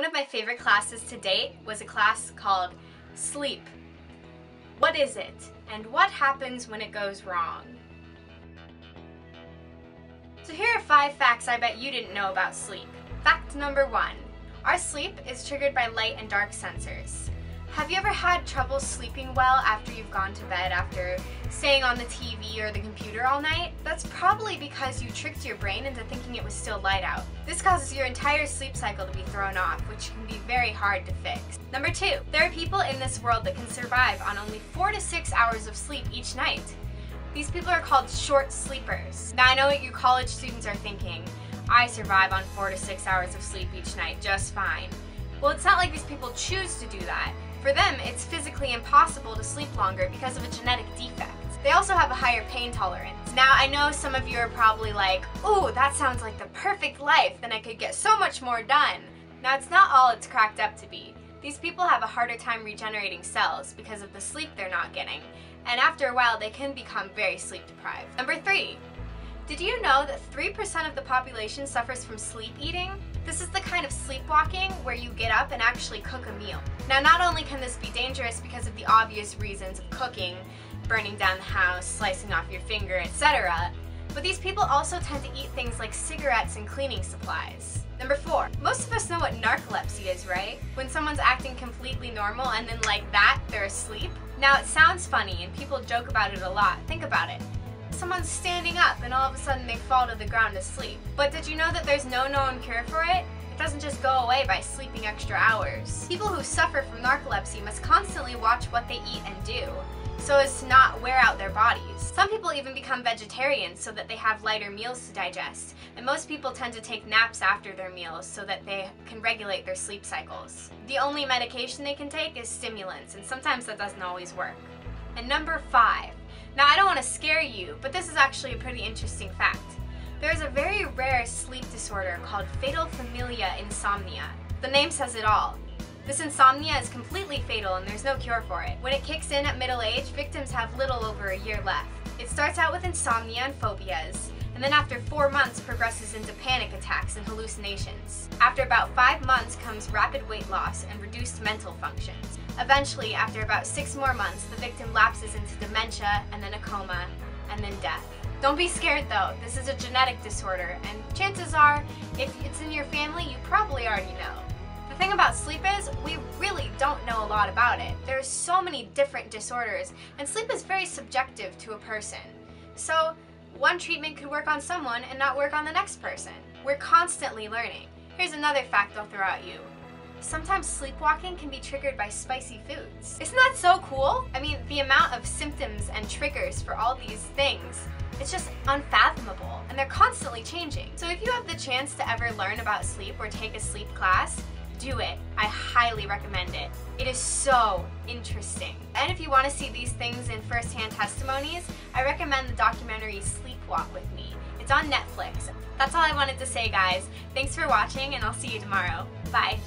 One of my favorite classes to date was a class called Sleep. What is it, and what happens when it goes wrong? So here are 5 facts I bet you didn't know about sleep. Fact number 1. Our sleep is triggered by light and dark sensors. Have you ever had trouble sleeping well after you've gone to bed after staying on the TV or the computer all night? That's probably because you tricked your brain into thinking it was still light out. This causes your entire sleep cycle to be thrown off, which can be very hard to fix. Number 2, there are people in this world that can survive on only 4 to 6 hours of sleep each night. These people are called short sleepers. Now I know what you college students are thinking. I survive on 4 to 6 hours of sleep each night just fine. Well, it's not like these people choose to do that. For them, it's physically impossible to sleep longer because of a genetic defect. They also have a higher pain tolerance. Now, I know some of you are probably like, ooh, that sounds like the perfect life, then I could get so much more done. Now, it's not all it's cracked up to be. These people have a harder time regenerating cells because of the sleep they're not getting, and after a while, they can become very sleep deprived. Number 3. Did you know that 3% of the population suffers from sleep eating? This is the kind of sleepwalking where you get up and actually cook a meal. Now, not only can this be dangerous because of the obvious reasons of cooking, burning down the house, slicing off your finger, etc., but these people also tend to eat things like cigarettes and cleaning supplies. Number 4. Most of us know what narcolepsy is, right? When someone's acting completely normal and then like that, they're asleep. Now, it sounds funny and people joke about it a lot. Think about it. Someone's standing up and all of a sudden they fall to the ground asleep. But did you know that there's no known cure for it? It doesn't just go away by sleeping extra hours. People who suffer from narcolepsy must constantly watch what they eat and do, so as to not wear out their bodies. Some people even become vegetarians so that they have lighter meals to digest, and most people tend to take naps after their meals so that they can regulate their sleep cycles. The only medication they can take is stimulants, and sometimes that doesn't always work. And number 5. Now, I don't want to scare you, but this is actually a pretty interesting fact. There is a very rare sleep disorder called fatal familia insomnia. The name says it all. This insomnia is completely fatal and there's no cure for it. When it kicks in at middle age, victims have little over a year left. It starts out with insomnia and phobias, and then after 4 months progresses into panic attacks and hallucinations. After about 5 months comes rapid weight loss and reduced mental functions. Eventually, after about 6 more months, the victim lapses into dementia, and then a coma, and then death. Don't be scared though, this is a genetic disorder, and chances are, if it's in your family, you probably already know. The thing about sleep is, we really don't know a lot about it. There's so many different disorders, and sleep is very subjective to a person. So, one treatment could work on someone and not work on the next person. We're constantly learning. Here's another fact I'll throw at you. Sometimes sleepwalking can be triggered by spicy foods. Isn't that so cool? I mean, the amount of symptoms and triggers for all these things, it's just unfathomable, and they're constantly changing. So if you have the chance to ever learn about sleep or take a sleep class, do it. I highly recommend it. It is so interesting. And if you want to see these things in first-hand testimonies, I recommend the documentary Sleepwalk with Me. It's on Netflix. That's all I wanted to say, guys. Thanks for watching, and I'll see you tomorrow. Bye.